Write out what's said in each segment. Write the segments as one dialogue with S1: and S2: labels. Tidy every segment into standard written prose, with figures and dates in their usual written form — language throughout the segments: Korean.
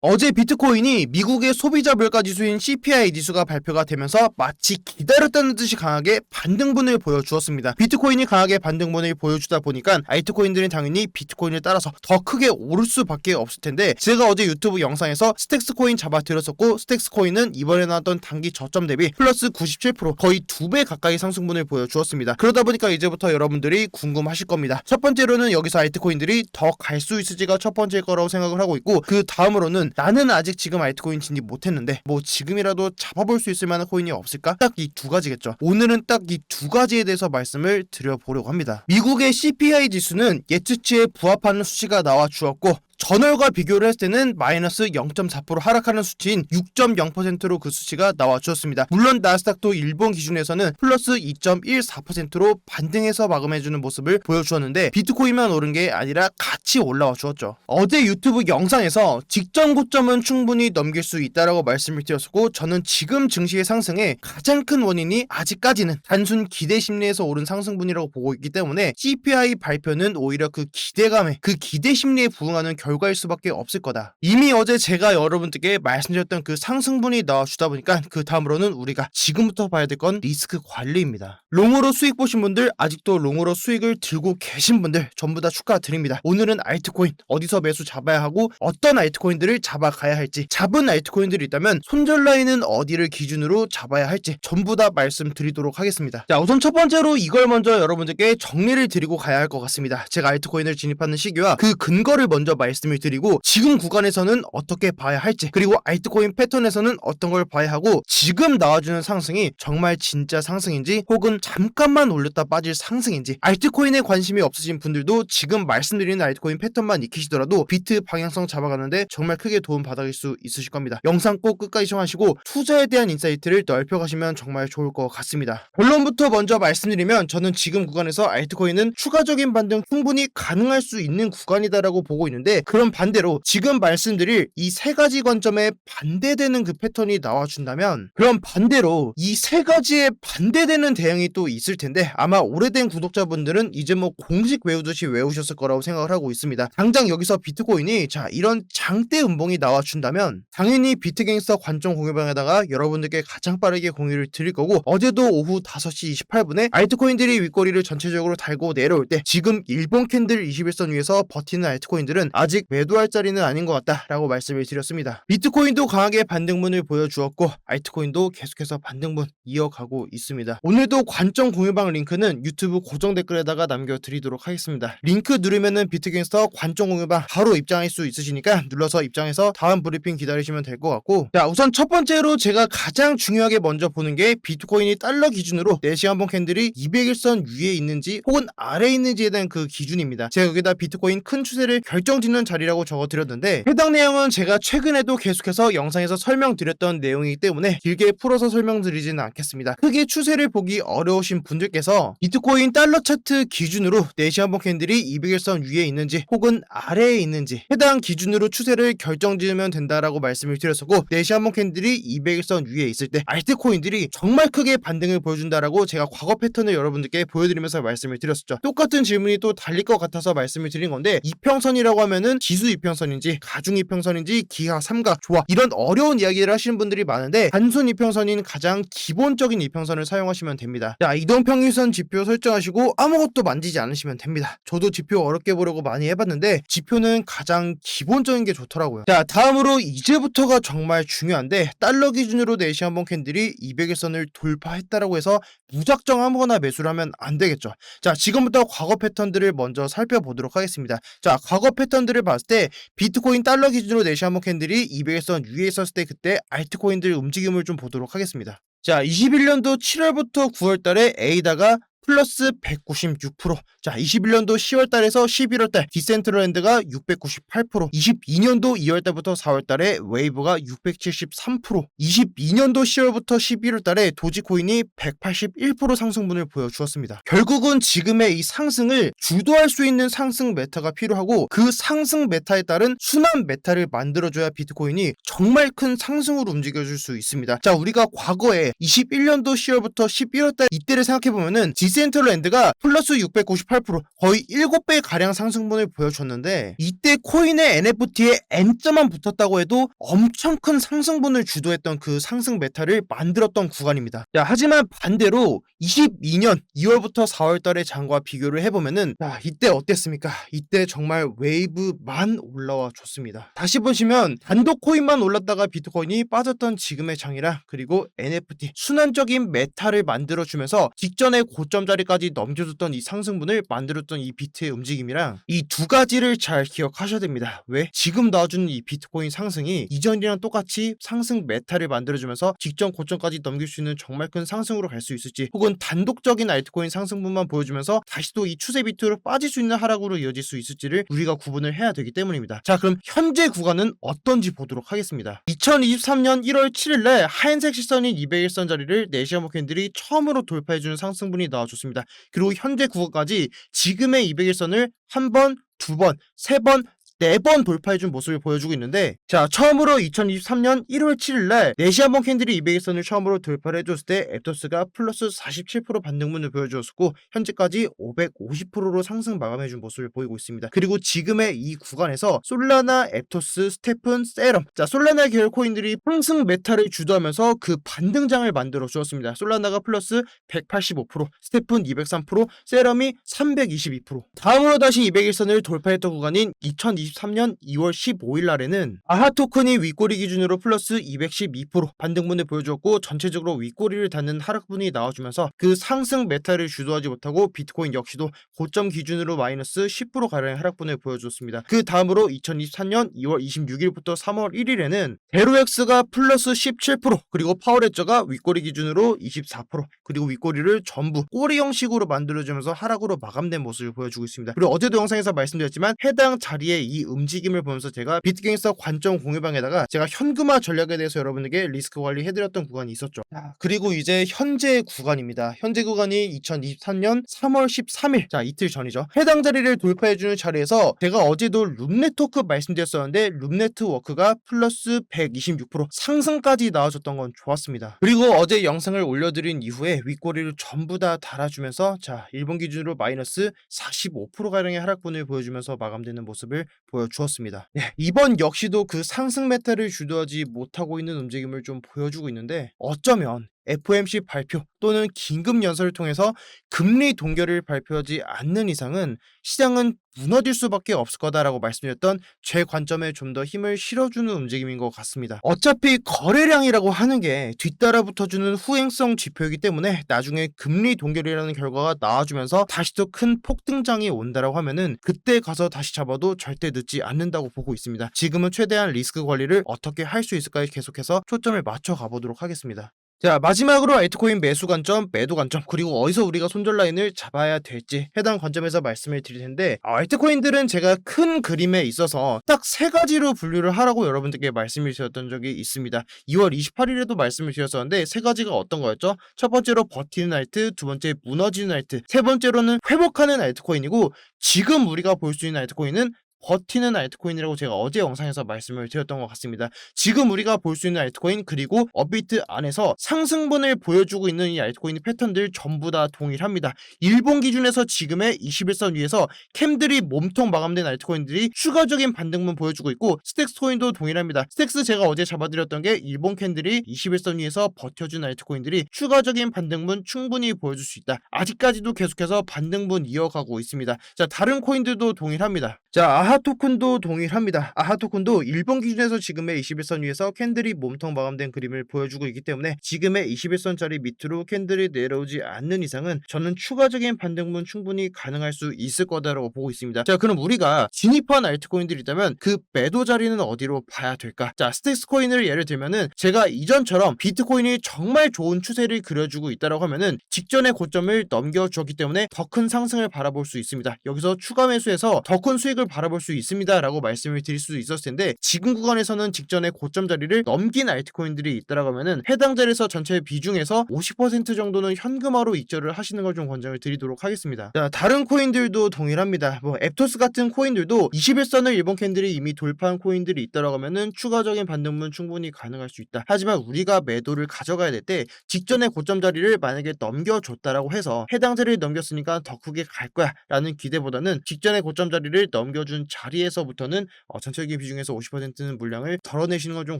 S1: 어제 비트코인이 미국의 소비자 물가 지수인 CPI 지수가 발표가 되면서 마치 기다렸다는 듯이 강하게 반등분을 보여주었습니다. 비트코인이 강하게 반등분을 보여주다 보니까 알트코인들은 당연히 비트코인을 따라서 더 크게 오를 수밖에 없을 텐데, 제가 어제 유튜브 영상에서 스택스 코인 잡아드렸었고, 스택스 코인은 이번에 나왔던 단기 저점 대비 플러스 97%, 거의 2배 가까이 상승분을 보여주었습니다. 그러다 보니까 이제부터 여러분들이 궁금하실 겁니다. 첫 번째로는 여기서 알트코인들이 더 갈 수 있을지가 첫 번째일 거라고 생각을 하고 있고, 그 다음으로는 나는 아직 지금 알트코인 진입 못했는데 뭐 지금이라도 잡아볼 수 있을 만한 코인이 없을까? 딱 이 두 가지겠죠. 오늘은 딱 이 두 가지에 대해서 말씀을 드려보려고 합니다. 미국의 CPI 지수는 예측치에 부합하는 수치가 나와 주었고, 전월과 비교를 했을 때는 마이너스 0.4% 하락하는 수치인 6.0%로 그 수치가 나와 주었습니다. 물론 나스닥도 일본 기준에서는 플러스 2.14%로 반등해서 마감해주는 모습을 보여주었는데, 비트코인만 오른 게 아니라 같이 올라와 주었죠. 어제 유튜브 영상에서 직전 고점은 충분히 넘길 수 있다라고 말씀을 드렸고, 저는 지금 증시의 상승에 가장 큰 원인이 아직까지는 단순 기대 심리에서 오른 상승분이라고 보고 있기 때문에, CPI 발표는 오히려 그 기대감에, 그 기대 심리에 부응하는 결과일 수밖에 없을 거다. 이미 어제 제가 여러분들께 말씀드렸던 그 상승분이 나와주다 보니까 그 다음으로는 우리가 지금부터 봐야 될 건 리스크 관리입니다. 롱으로 수익 보신 분들, 아직도 롱으로 수익을 들고 계신 분들 전부 다 축하드립니다. 오늘은 알트코인 어디서 매수 잡아야 하고 어떤 알트코인들을 잡아가야 할지, 잡은 알트코인들이 있다면 손절 라인은 어디를 기준으로 잡아야 할지 전부 다 말씀드리도록 하겠습니다. 자, 우선 첫 번째로 이걸 먼저 여러분들께 정리를 드리고 가야 할 것 같습니다. 제가 알트코인을 진입하는 시기와 그 근거를 먼저 말씀을 드리고, 지금 구간에서는 어떻게 봐야 할지, 그리고 알트코인 패턴에서는 어떤 걸 봐야 하고, 지금 나와주는 상승이 정말 진짜 상승인지 혹은 잠깐만 올렸다 빠질 상승인지, 알트코인에 관심이 없으신 분들도 지금 말씀드리는 알트코인 패턴만 익히시더라도 비트 방향성 잡아가는데 정말 크게 도움 받을 수 있으실 겁니다. 영상 꼭 끝까지 시청하시고 투자에 대한 인사이트를 넓혀가시면 정말 좋을 것 같습니다. 본론부터 먼저 말씀드리면, 저는 지금 구간에서 알트코인은 추가적인 반등 충분히 가능할 수 있는 구간이다라고 보고 있는데, 그럼 반대로 지금 말씀드릴 이 세 가지 관점에 반대되는 그 패턴이 나와준다면, 그럼 반대로 이 세 가지에 반대되는 대응이 또 있을 텐데, 아마 오래된 구독자분들은 이제 뭐 공식 외우듯이 외우셨을 거라고 생각을 하고 있습니다. 당장 여기서 비트코인이 이런 장대 음봉이 나와준다면 당연히 비트갱스터 관점 공유방에다가 여러분들께 가장 빠르게 공유를 드릴 거고, 어제도 오후 5시 28분에 알트코인들이 윗꼬리를 전체적으로 달고 내려올 때 지금 일본 캔들 21선 위에서 버티는 알트코인들은 아직 매도할 자리는 아닌 것 같다라고 말씀을 드렸습니다. 비트코인도 강하게 반등분을 보여주었고, 알트코인도 계속해서 반등분 이어가고 있습니다. 오늘도 관점 공유방 링크는 유튜브 고정 댓글에다가 남겨드리도록 하겠습니다. 링크 누르면은 비트갱스터 관점 공유방 바로 입장할 수 있으시니까 눌러서 입장해서 다음 브리핑 기다리시면 될 것 같고, 자, 우선 첫 번째로 제가 가장 중요하게 먼저 보는 게 비트코인이 달러 기준으로 4시간 본 캔들이 200일선 위에 있는지 혹은 아래에 있는지에 대한 그 기준입니다. 제가 여기다 비트코인 큰 추세를 결정짓는 자리라고 적어드렸는데, 해당 내용은 제가 최근에도 계속해서 영상에서 설명드렸던 내용이기 때문에 길게 풀어서 설명드리지는 않겠습니다. 크게 추세를 보기 어려우신 분들께서 비트코인 달러 차트 기준으로 4시간 본 캔들이 200일선 위에 있는지 혹은 아래에 있는지 해당 기준으로 추세를 결정지으면 된다라고 말씀을 드렸었고, 4시간 본 캔들이 200일선 위에 있을 때 알트코인들이 정말 크게 반등을 보여준다라고 제가 과거 패턴을 여러분들께 보여드리면서 말씀을 드렸었죠. 똑같은 질문이 또 달릴 것 같아서 말씀을 드린 건데, 이평선이라고 하면은 지수 이평선인지 가중 이평선인지 기하 삼각 조화, 이런 어려운 이야기를 하시는 분들이 많은데, 단순 이평선인 가장 기본적인 이평선을 사용하시면 됩니다. 자, 이동평균선 지표 설정하시고 아무것도 만지지 않으시면 됩니다. 저도 지표 어렵게 보려고 많이 해봤는데 지표는 가장 기본적인 게 좋더라고요. 자, 다음으로 이제부터가 정말 중요한데, 달러 기준으로 4시간 본 캔들이 200일선을 돌파했다라고 해서 무작정 아무거나 매수를 하면 안 되겠죠. 자, 지금부터 과거 패턴들을 먼저 살펴보도록 하겠습니다. 자, 과거 패턴들을 봤을 때 비트코인 달러 기준으로 4시간 본 캔들이 200일선 위에 있었을 때 그때 알트코인들 움직임을 좀 보도록 하겠습니다. 자, 21년도 7월부터 9월 달에 A다가 플러스 196%. 자, 21년도 10월 달에서 11월 달 디센트럴랜드가 698%, 22년도 2월 달부터 4월 달에 웨이브가 673%, 22년도 10월부터 11월 달에 도지코인이 181% 상승분을 보여주었습니다. 결국은 지금의 이 상승을 주도할 수 있는 상승 메타가 필요하고, 그 상승 메타에 따른 순환 메타를 만들어줘야 비트코인이 정말 큰 상승으로 움직여줄 수 있습니다. 자, 우리가 과거에 21년도 10월부터 11월 달 이때를 생각해보면은 디센트럴랜드가 플러스 698% 거의 7배 가량 상승분을 보여줬는데 이때 코인의 NFT에 N자만 붙었다고 해도 엄청 큰 상승분을 주도했던 그 상승 메타를 만들었던 구간입니다. 자, 하지만 반대로 22년 2월부터 4월 달의 장과 비교를 해보면은 자, 이때 어땠습니까? 이때 정말 웨이브만 올라와 줬습니다. 다시 보시면 단독 코인만 올랐다가 비트코인이 빠졌던 지금의 장이랑 그리고 NFT 순환적인 메타를 만들어주면서 직전의 고점 자리까지 넘겨줬던 이 상승분을 만들었던 이 비트의 움직임이랑 이 두 가지를 잘 기억하셔야 됩니다. 왜? 지금 나와주는 이 비트코인 상승이 이전이랑 똑같이 상승 메타를 만들어주면서 직전 고점까지 넘길 수 있는 정말 큰 상승으로 갈 수 있을지 혹은 단독적인 알트코인 상승분만 보여주면서 다시 또 이 추세 비트로 빠질 수 있는 하락으로 이어질 수 있을지를 우리가 구분을 해야 되기 때문입니다. 자, 그럼 현재 구간은 어떤지 보도록 하겠습니다. 2023년 1월 7일에 하얀색 시선인 200일선 자리를 네시아모 캔들이 처음으로 돌파해주는 상승분이 나와줬습니다. 그리고 현재 구간까지 지금의 200일선을 한 번, 두 번, 세 번, 4번 돌파해준 모습을 보여주고 있는데 자, 처음으로 2023년 1월 7일날 네시아몬 캔들이 200일선을 처음으로 돌파를 해줬을 때 앱토스가 플러스 47% 반등분을 보여주었고 현재까지 550%로 상승 마감해준 모습을 보이고 있습니다. 그리고 지금의 이 구간에서 솔라나, 앱토스, 스테픈, 세럼 자, 솔라나 계열 코인들이 상승 메타를 주도하면서 그 반등장을 만들어 주었습니다. 솔라나가 플러스 185%, 스테픈 203%, 세럼이 322%. 다음으로 다시 200일선을 돌파했던 구간인 2023년 2월 15일 날에는 아하 토큰이 윗꼬리 기준으로 플러스 212% 반등분을 보여주었고 전체적으로 윗꼬리를 닿는 하락분이 나와주면서 그 상승 메타를 주도하지 못하고 비트코인 역시도 고점 기준으로 마이너스 10% 가량의 하락분을 보여줬습니다. 그 다음으로 2023년 2월 26일부터 3월 1일에는 베로엑스가 플러스 17% 그리고 파워레저가 윗꼬리 기준으로 24% 그리고 윗꼬리를 전부 꼬리 형식으로 만들어주면서 하락으로 마감된 모습을 보여주고 있습니다. 그리고 어제도 영상에서 말씀드렸지만 해당 자리에 이 움직임을 보면서 제가 비트갱스터 관점 공유방에다가 제가 현금화 전략에 대해서 여러분에게 리스크 관리해드렸던 구간이 있었죠. 그리고 이제 현재 구간입니다. 현재 구간이 2023년 3월 13일 자, 이틀 전이죠. 해당 자리를 돌파해주는 자리에서 제가 어제도 룸네트워크 말씀드렸었는데 룸네트워크가 플러스 126% 상승까지 나와줬던 건 좋았습니다. 그리고 어제 영상을 올려드린 이후에 윗꼬리를 전부 다 달아주면서 자, 일본 기준으로 마이너스 45%가량의 하락분을 보여주면서 마감되는 모습을 보여주었습니다. 이번 역시도 그 상승 메타를 주도하지 못하고 있는 움직임을 좀 보여주고 있는데 어쩌면 FOMC 발표 또는 긴급 연설을 통해서 금리 동결을 발표하지 않는 이상은 시장은 무너질 수밖에 없을 거다라고 말씀드렸던 제 관점에 좀 더 힘을 실어주는 움직임인 것 같습니다. 어차피 거래량이라고 하는 게 뒤따라 붙어주는 후행성 지표이기 때문에 나중에 금리 동결이라는 결과가 나와주면서 다시 또 큰 폭등장이 온다라고 하면은 그때 가서 다시 잡아도 절대 늦지 않는다고 보고 있습니다. 지금은 최대한 리스크 관리를 어떻게 할 수 있을까에 계속해서 초점을 맞춰 가보도록 하겠습니다. 자, 마지막으로 알트코인 매수 관점, 매도 관점, 그리고 어디서 우리가 손절 라인을 잡아야 될지 해당 관점에서 말씀을 드릴 텐데 알트코인들은 제가 큰 그림에 있어서 딱 세 가지로 분류를 하라고 여러분들께 말씀을 드렸던 적이 있습니다. 2월 28일에도 말씀을 드렸었는데 세 가지가 어떤 거였죠? 첫 번째로 버티는 알트, 두 번째 무너지는 알트, 세 번째로는 회복하는 알트코인이고 지금 우리가 볼 수 있는 알트코인은 버티는 알트코인이라고 제가 어제 영상에서 말씀을 드렸던 것 같습니다. 지금 우리가 볼 수 있는 알트코인 그리고 업비트 안에서 상승분을 보여주고 있는 이 알트코인의 패턴들 전부 다 동일합니다. 일본 기준에서 지금의 21선 위에서 캠들이 몸통 마감된 알트코인들이 추가적인 반등분 보여주고 있고 스택스 코인도 동일합니다. 스택스 제가 어제 잡아드렸던 게 일본 캔들이 21선 위에서 버텨준 알트코인들이 추가적인 반등분 충분히 보여줄 수 있다. 아직까지도 계속해서 반등분 이어가고 있습니다. 자, 다른 코인들도 동일합니다. 자, 아하 토큰도 동일합니다. 아하 토큰도 일본 기준에서 지금의 21선 위에서 캔들이 몸통 마감된 그림을 보여주고 있기 때문에 지금의 21선짜리 밑으로 캔들이 내려오지 않는 이상은 저는 추가적인 반등분 충분히 가능할 수 있을 거다라고 보고 있습니다. 자, 그럼 우리가 진입한 알트코인들이 있다면 그 매도 자리는 어디로 봐야 될까? 자, 스택스 코인을 예를 들면은 제가 이전처럼 비트코인이 정말 좋은 추세를 그려주고 있다라고 하면은 직전의 고점을 넘겨주었기 때문에 더 큰 상승을 바라볼 수 있습니다. 여기서 추가 매수해서 더 큰 수익을 바라볼 볼 수 있습니다 라고 말씀을 드릴 수도 있었을 텐데, 지금 구간에서는 직전의 고점 자리를 넘긴 알트코인들이 있다라고 하면은 해당 자리에서 전체 비중에서 50% 정도는 현금화로 익절을 하시는 걸 좀 권장을 드리도록 하겠습니다. 자, 다른 코인들도 동일합니다. 뭐 앱토스 같은 코인들도 21선을 일본 캔들이 이미 돌파한 코인들이 있다라고 하면은 추가적인 반등분 충분히 가능할 수 있다. 하지만 우리가 매도를 가져가야 될 때 직전의 고점 자리를 만약에 넘겨줬다라고 해서 해당 자리를 넘겼으니까 더 크게 갈 거야 라는 기대보다는 직전의 고점 자리를 넘겨준 자리에서부터는 전체적인 비중에서 50%는 물량을 덜어내시는 걸 좀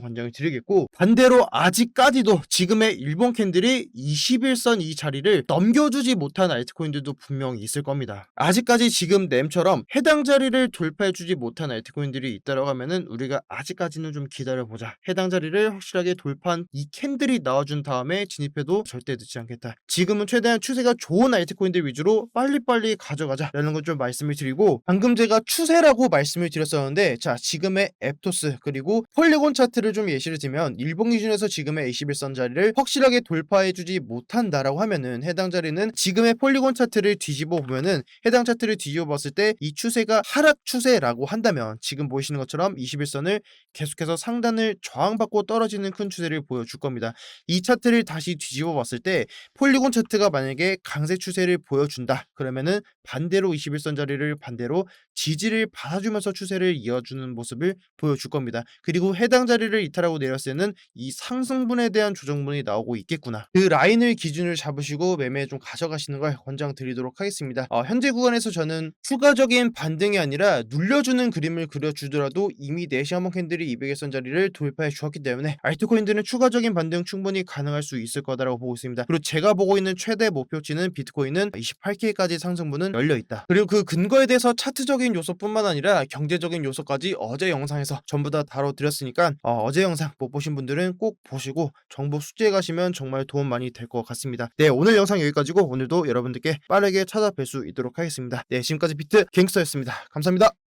S1: 권장을 드리겠고, 반대로 아직까지도 지금의 일본 캔들이 21선 이 자리를 넘겨주지 못한 알트코인들도 분명히 있을 겁니다. 아직까지 지금 램처럼 해당 자리를 돌파해주지 못한 알트코인들이 있다라고 하면은 우리가 아직까지는 좀 기다려보자, 해당 자리를 확실하게 돌파한 이 캔들이 나와준 다음에 진입해도 절대 늦지 않겠다, 지금은 최대한 추세가 좋은 알트코인들 위주로 빨리빨리 가져가자 라는 걸 좀 말씀을 드리고, 방금 제가 추세라고 말씀을 드렸었는데, 자, 지금의 앱토스 그리고 폴리곤 차트를 좀 예시를 들면 일본 기준에서 지금의 21선 자리를 확실하게 돌파해주지 못한다라고 하면은 해당 자리는 지금의 폴리곤 차트를 뒤집어 보면은, 해당 차트를 뒤집어 봤을 때 이 추세가 하락 추세라고 한다면 지금 보이시는 것처럼 21선을 계속해서 상단을 저항받고 떨어지는 큰 추세를 보여줄 겁니다. 이 차트를 다시 뒤집어 봤을 때 폴리곤 차트가 만약에 강세 추세를 보여준다 그러면은 반대로 21선 자리를 반대로 지지를 받아주면서 추세를 이어주는 모습을 보여줄 겁니다. 그리고 해당 자리를 이탈하고 내렸을 때는 이 상승분에 대한 조정분이 나오고 있겠구나, 그 라인을 기준을 잡으시고 매매 좀 가져가시는 걸 권장드리도록 하겠습니다. 현재 구간에서 저는 추가적인 반등이 아니라 눌려주는 그림을 그려주더라도 이미 내시아몬 캔들이 200일선 자리를 돌파해 주었기 때문에 알트코인들은 추가적인 반등 충분히 가능할 수 있을 거다라고 보고 있습니다. 그리고 제가 보고 있는 최대 목표치는 비트코인은 28K까지 상승분은 열려있다. 그리고 그 근거에 대해서 차트적인 요소뿐만 아니라 경제적인 요소까지 어제 영상에서 전부 다 다뤄드렸으니까 어제 영상 못 보신 분들은 꼭 보시고 정보 숙지해 가시면 정말 도움 많이 될 것 같습니다. 네, 오늘 영상 여기까지고 오늘도 여러분들께 빠르게 찾아뵐 수 있도록 하겠습니다. 네, 지금까지 비트 갱스터였습니다. 감사합니다.